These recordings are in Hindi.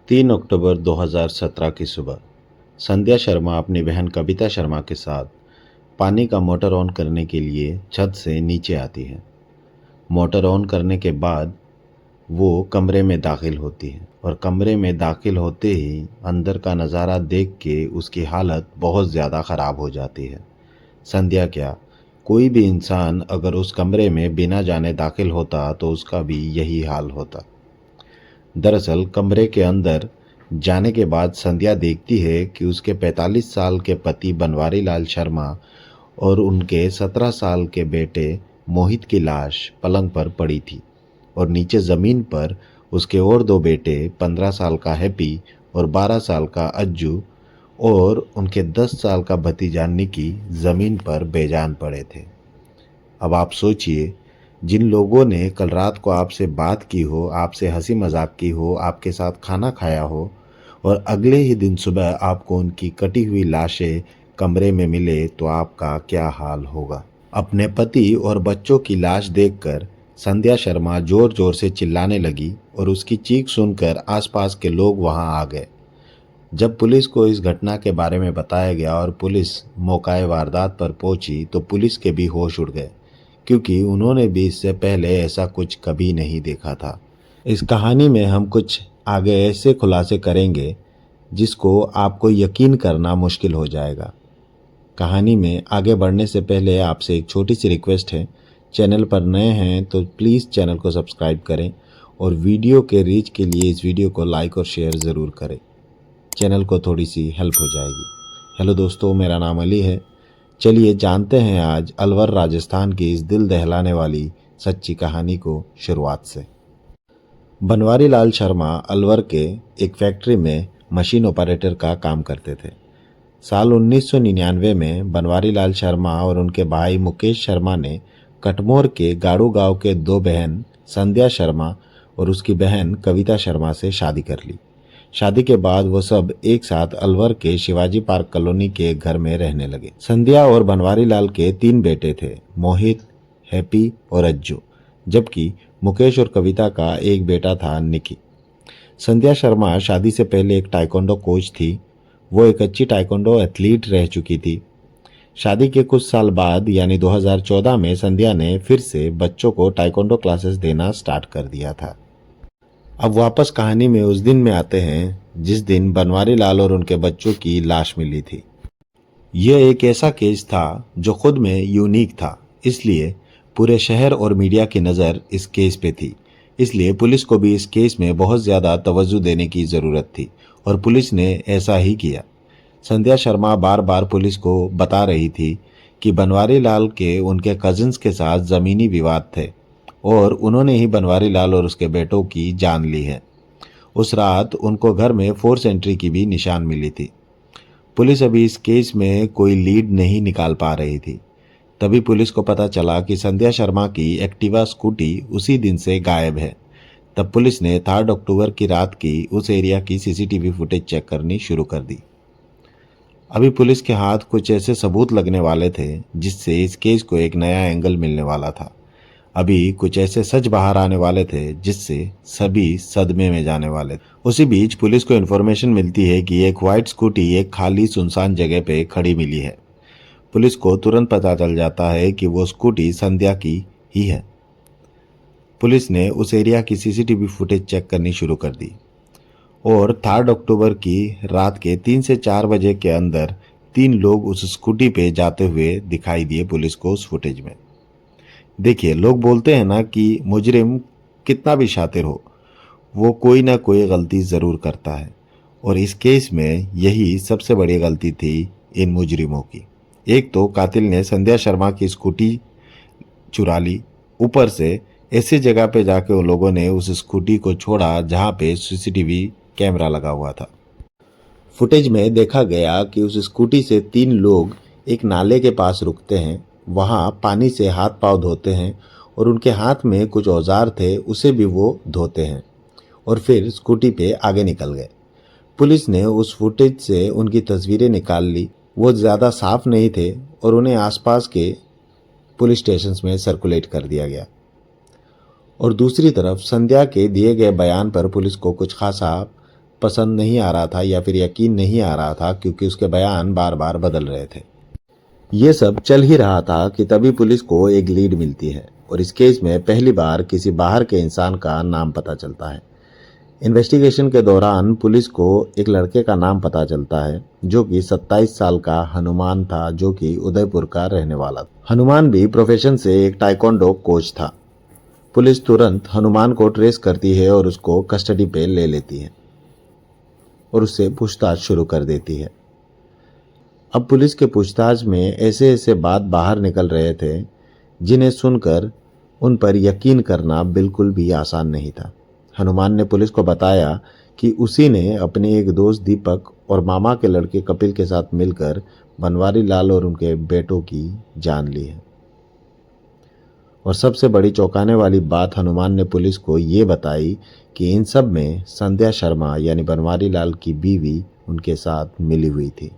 3 अक्टूबर 2017 की सुबह संध्या शर्मा अपनी बहन कविता शर्मा के साथ पानी का मोटर ऑन करने के लिए छत से नीचे आती है। मोटर ऑन करने के बाद वो कमरे में दाखिल होती है और कमरे में दाखिल होते ही अंदर का नज़ारा देख के उसकी हालत बहुत ज़्यादा ख़राब हो जाती है। संध्या क्या, कोई भी इंसान अगर उस कमरे में बिना जाने दाखिल होता तो उसका भी यही हाल होता। दरअसल कमरे के अंदर जाने के बाद संध्या देखती है कि उसके 45 साल के पति बनवारी लाल शर्मा और उनके 17 साल के बेटे मोहित की लाश पलंग पर पड़ी थी और नीचे ज़मीन पर उसके और दो बेटे 15 साल का हैप्पी और 12 साल का अज्जू और उनके 10 साल का भतीजा निकी ज़मीन पर बेजान पड़े थे। अब आप सोचिए, जिन लोगों ने कल रात को आपसे बात की हो, आपसे हंसी मजाक की हो, आपके साथ खाना खाया हो और अगले ही दिन सुबह आपको उनकी कटी हुई लाशें कमरे में मिले तो आपका क्या हाल होगा। अपने पति और बच्चों की लाश देखकर संध्या शर्मा जोर जोर से चिल्लाने लगी और उसकी चीख सुनकर आसपास के लोग वहां आ गए। जब पुलिस को इस घटना के बारे में बताया गया और पुलिस मौके वारदात पर पहुंची तो पुलिस के भी होश उड़ गए, क्योंकि उन्होंने भी इससे पहले ऐसा कुछ कभी नहीं देखा था। इस कहानी में हम कुछ आगे ऐसे खुलासे करेंगे जिसको आपको यकीन करना मुश्किल हो जाएगा। कहानी में आगे बढ़ने से पहले आपसे एक छोटी सी रिक्वेस्ट है, चैनल पर नए हैं तो प्लीज़ चैनल को सब्सक्राइब करें और वीडियो के रीच के लिए इस वीडियो को लाइक और शेयर ज़रूर करें। चैनल को थोड़ी सी हेल्प हो जाएगी। हेलो दोस्तों, मेरा नाम अली है। चलिए जानते हैं आज अलवर राजस्थान की इस दिल दहलाने वाली सच्ची कहानी को शुरुआत से। बनवारी लाल शर्मा अलवर के एक फैक्ट्री में मशीन ऑपरेटर का काम करते थे। साल 1999 में बनवारी लाल शर्मा और उनके भाई मुकेश शर्मा ने कटमोर के गाड़ू गांव के दो बहन संध्या शर्मा और उसकी बहन कविता शर्मा से शादी कर ली। शादी के बाद वो सब एक साथ अलवर के शिवाजी पार्क कॉलोनी के घर में रहने लगे। संध्या और बनवारी लाल के 3 बेटे थे, मोहित, हैप्पी और अज्जू, जबकि मुकेश और कविता का एक बेटा था, निकी। संध्या शर्मा शादी से पहले एक टाइकोंडो कोच थी। वो एक अच्छी टाइकोंडो एथलीट रह चुकी थी। शादी के कुछ साल बाद यानी 2014 में संध्या ने फिर से बच्चों को टाइकोंडो क्लासेस देना स्टार्ट कर दिया था। अब वापस कहानी में उस दिन में आते हैं जिस दिन बनवारी लाल और उनके बच्चों की लाश मिली थी। यह एक ऐसा केस था जो खुद में यूनिक था, इसलिए पूरे शहर और मीडिया की नज़र इस केस पे थी। इसलिए पुलिस को भी इस केस में बहुत ज़्यादा तवज्जो देने की ज़रूरत थी और पुलिस ने ऐसा ही किया। संध्या शर्मा बार बार पुलिस को बता रही थी कि बनवारी लाल के उनके कजिन्स के साथ ज़मीनी विवाद थे और उन्होंने ही बनवारी लाल और उसके बेटों की जान ली है। उस रात उनको घर में फोर्स एंट्री की भी निशान मिली थी। पुलिस अभी इस केस में कोई लीड नहीं निकाल पा रही थी। तभी पुलिस को पता चला कि संध्या शर्मा की एक्टिवा स्कूटी उसी दिन से गायब है। तब पुलिस ने 3 अक्टूबर की रात की उस एरिया की सीसीटीवी फुटेज चेक करनी शुरू कर दी। अभी पुलिस के हाथ कुछ ऐसे सबूत लगने वाले थे जिससे इस केस को एक नया एंगल मिलने वाला था। अभी कुछ ऐसे सच बाहर आने वाले थे जिससे सभी सदमे में जाने वाले थे। उसी बीच पुलिस को इन्फॉर्मेशन मिलती है कि एक व्हाइट स्कूटी एक खाली सुनसान जगह पे खड़ी मिली है। पुलिस को तुरंत पता चल जाता है कि वो स्कूटी संध्या की ही है। पुलिस ने उस एरिया की सीसीटीवी फुटेज चेक करनी शुरू कर दी और 3 अक्टूबर की रात के 3 से 4 बजे के अंदर 3 लोग उस स्कूटी पे जाते हुए दिखाई दिए पुलिस को उस फुटेज में। देखिए, लोग बोलते हैं ना कि मुजरिम कितना भी शातिर हो, वो कोई ना कोई गलती ज़रूर करता है और इस केस में यही सबसे बड़ी गलती थी इन मुजरिमों की। एक तो कातिल ने संध्या शर्मा की स्कूटी चुरा ली, ऊपर से ऐसी जगह पे जाके उन लोगों ने उस स्कूटी को छोड़ा जहाँ पे सीसीटीवी कैमरा लगा हुआ था। फुटेज में देखा गया कि उस स्कूटी से 3 लोग एक नाले के पास रुकते हैं, वहाँ पानी से हाथ पांव धोते हैं और उनके हाथ में कुछ औजार थे, उसे भी वो धोते हैं और फिर स्कूटी पे आगे निकल गए। पुलिस ने उस फुटेज से उनकी तस्वीरें निकाल ली। वो ज़्यादा साफ नहीं थे और उन्हें आसपास के पुलिस स्टेशंस में सर्कुलेट कर दिया गया। और दूसरी तरफ संध्या के दिए गए बयान पर पुलिस को कुछ खासा पसंद नहीं आ रहा था या फिर यकीन नहीं आ रहा था, क्योंकि उसके बयान बार बार बदल रहे थे। ये सब चल ही रहा था कि तभी पुलिस को एक लीड मिलती है और इस केस में पहली बार किसी बाहर के इंसान का नाम पता चलता है। इन्वेस्टिगेशन के दौरान पुलिस को एक लड़के का नाम पता चलता है जो कि 27 साल का हनुमान था, जो कि उदयपुर का रहने वाला था। हनुमान भी प्रोफेशन से एक ताइक्वांडो कोच था। पुलिस तुरंत हनुमान को ट्रेस करती है और उसको कस्टडी पे ले लेती है और उससे पूछताछ शुरू कर देती है। अब पुलिस के पूछताछ में ऐसे ऐसे बात बाहर निकल रहे थे जिन्हें सुनकर उन पर यकीन करना बिल्कुल भी आसान नहीं था। हनुमान ने पुलिस को बताया कि उसी ने अपने एक दोस्त दीपक और मामा के लड़के कपिल के साथ मिलकर बनवारी लाल और उनके बेटों की जान ली है। और सबसे बड़ी चौंकाने वाली बात हनुमान ने पुलिस को ये बताई कि इन सब में संध्या शर्मा यानी बनवारी लाल की बीवी उनके साथ मिली हुई थी।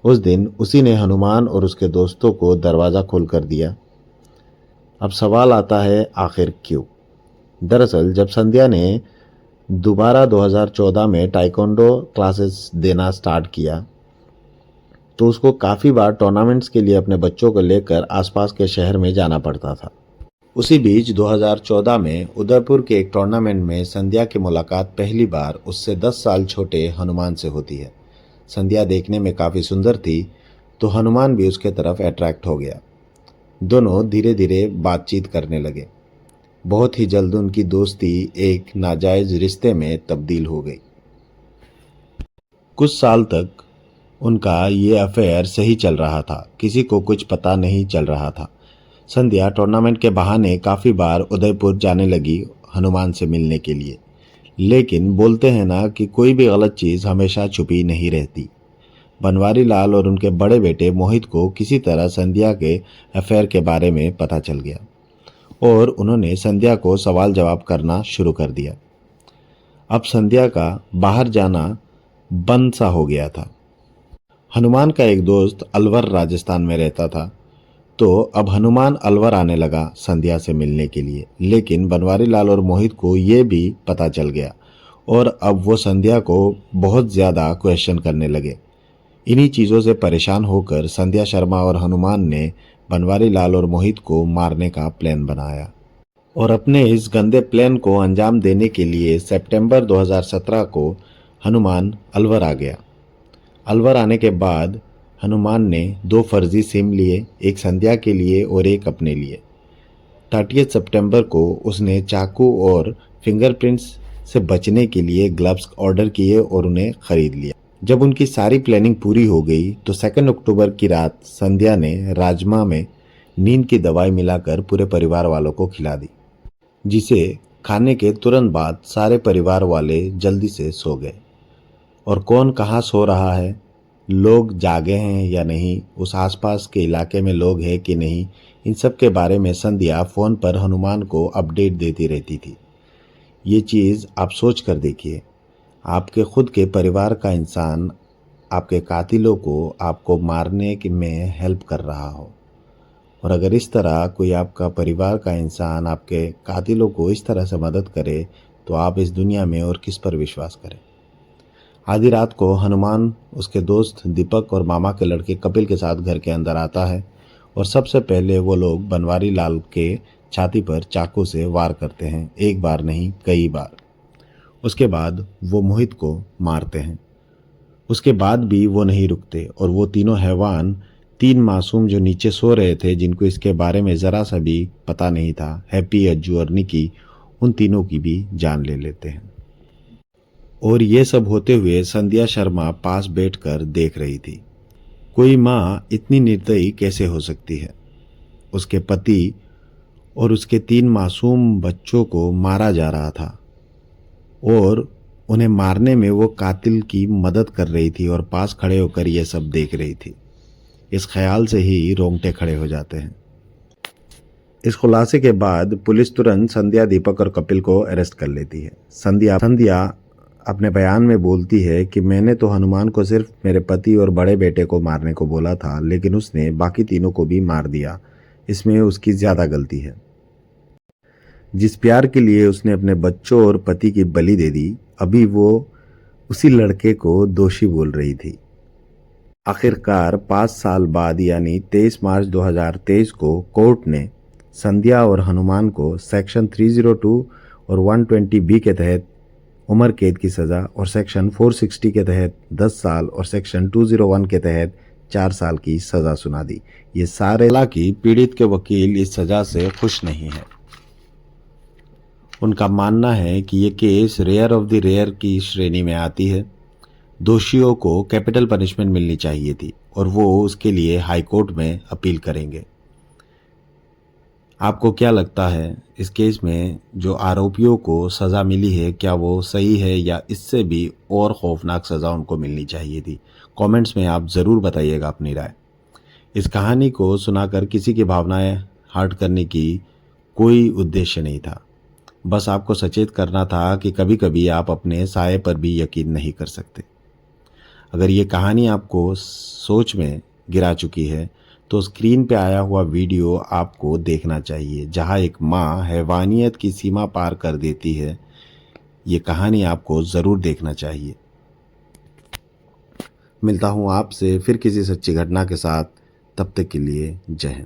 उस दिन उसी ने हनुमान और उसके दोस्तों को दरवाज़ा खोल कर दिया। अब सवाल आता है, आखिर क्यों? दरअसल जब संध्या ने दोबारा 2014 में ताइक्वांडो क्लासेस देना स्टार्ट किया तो उसको काफ़ी बार टूर्नामेंट्स के लिए अपने बच्चों को लेकर आसपास के शहर में जाना पड़ता था। उसी बीच 2014 में उदयपुर के एक टूर्नामेंट में संध्या की मुलाकात पहली बार उससे 10 साल छोटे हनुमान से होती है। संध्या देखने में काफ़ी सुंदर थी तो हनुमान भी उसके तरफ अट्रैक्ट हो गया। दोनों धीरे धीरे बातचीत करने लगे। बहुत ही जल्द उनकी दोस्ती एक नाजायज़ रिश्ते में तब्दील हो गई। कुछ साल तक उनका ये अफेयर सही चल रहा था, किसी को कुछ पता नहीं चल रहा था। संध्या टूर्नामेंट के बहाने काफ़ी बार उदयपुर जाने लगी हनुमान से मिलने के लिए, लेकिन बोलते हैं ना कि कोई भी गलत चीज़ हमेशा छुपी नहीं रहती। बनवारी लाल और उनके बड़े बेटे मोहित को किसी तरह संध्या के अफेयर के बारे में पता चल गया और उन्होंने संध्या को सवाल जवाब करना शुरू कर दिया। अब संध्या का बाहर जाना बंद सा हो गया था। हनुमान का एक दोस्त अलवर राजस्थान में रहता था, तो अब हनुमान अलवर आने लगा संध्या से मिलने के लिए। लेकिन बनवारी लाल और मोहित को ये भी पता चल गया और अब वो संध्या को बहुत ज़्यादा क्वेश्चन करने लगे। इन्हीं चीज़ों से परेशान होकर संध्या शर्मा और हनुमान ने बनवारी लाल और मोहित को मारने का प्लान बनाया और अपने इस गंदे प्लान को अंजाम देने के लिए सितंबर 2017 को हनुमान अलवर आ गया। अलवर आने के बाद हनुमान ने 2 फर्जी सिम लिए, एक संध्या के लिए और एक अपने लिए। 30 सितंबर को उसने चाकू और फिंगरप्रिंट्स से बचने के लिए ग्लव्स ऑर्डर किए और उन्हें खरीद लिया। जब उनकी सारी प्लानिंग पूरी हो गई तो 2 अक्टूबर की रात संध्या ने राजमा में नींद की दवाई मिलाकर पूरे परिवार वालों को खिला दी, जिसे खाने के तुरंत बाद सारे परिवार वाले जल्दी से सो गए। और कौन कहाँ सो रहा है, लोग जागे हैं या नहीं, उस आसपास के इलाके में लोग हैं कि नहीं, इन सब के बारे में संध्या फ़ोन पर हनुमान को अपडेट देती रहती थी। ये चीज़ आप सोच कर देखिए, आपके खुद के परिवार का इंसान आपके कातिलों को आपको मारने में हेल्प कर रहा हो, और अगर इस तरह कोई आपका परिवार का इंसान आपके कातिलों को इस तरह से मदद करे तो आप इस दुनिया में और किस पर विश्वास करें। आधी रात को हनुमान उसके दोस्त दीपक और मामा के लड़के कपिल के साथ घर के अंदर आता है और सबसे पहले वो लोग बनवारी लाल के छाती पर चाकू से वार करते हैं, एक बार नहीं कई बार। उसके बाद वो मोहित को मारते हैं। उसके बाद भी वो नहीं रुकते और वो तीनों हैवान, 3 मासूम जो नीचे सो रहे थे, जिनको इसके बारे में ज़रा सा भी पता नहीं था, हैप्पी, अज्जू और निकी, उन तीनों की भी जान ले लेते हैं। और ये सब होते हुए संध्या शर्मा पास बैठकर देख रही थी। कोई माँ इतनी निर्दयी कैसे हो सकती है? उसके पति और उसके 3 मासूम बच्चों को मारा जा रहा था और उन्हें मारने में वो कातिल की मदद कर रही थी और पास खड़े होकर ये सब देख रही थी। इस ख्याल से ही रोंगटे खड़े हो जाते हैं। इस खुलासे के बाद पुलिस तुरंत संध्या, दीपक और कपिल को अरेस्ट कर लेती है। संध्या अपने बयान में बोलती है कि मैंने तो हनुमान को सिर्फ मेरे पति और बड़े बेटे को मारने को बोला था, लेकिन उसने बाकी तीनों को भी मार दिया। इसमें उसकी ज़्यादा गलती है। जिस प्यार के लिए उसने अपने बच्चों और पति की बलि दे दी, अभी वो उसी लड़के को दोषी बोल रही थी। आखिरकार 5 साल बाद यानी 23 मार्च 2023 को कोर्ट ने संध्या और हनुमान को सेक्शन 302 और 120 बी के तहत उम्र कैद की सज़ा और सेक्शन 460 के तहत 10 साल और सेक्शन 201 के तहत 4 साल की सज़ा सुना दी। ये सारे, हालांकि पीड़ित के वकील इस सज़ा से खुश नहीं है। उनका मानना है कि ये case rare of the rare की श्रेणी में आती है। दोषियों को कैपिटल पनिशमेंट मिलनी चाहिए थी और वो उसके लिए हाई कोर्ट में अपील करेंगे। आपको क्या लगता है, इस केस में जो आरोपियों को सज़ा मिली है क्या वो सही है या इससे भी और खौफनाक सज़ा उनको मिलनी चाहिए थी? कमेंट्स में आप ज़रूर बताइएगा अपनी राय। इस कहानी को सुनाकर किसी की भावनाएं हर्ट करने की कोई उद्देश्य नहीं था। बस आपको सचेत करना था कि कभी कभी आप अपने साये पर भी यकीन नहीं कर सकते। अगर ये कहानी आपको सोच में गिरा चुकी है तो स्क्रीन पे आया हुआ वीडियो आपको देखना चाहिए, जहां एक माँ हैवानियत की सीमा पार कर देती है। ये कहानी आपको ज़रूर देखना चाहिए। मिलता हूँ आपसे फिर किसी सच्ची घटना के साथ, तब तक के लिए जय हिंद।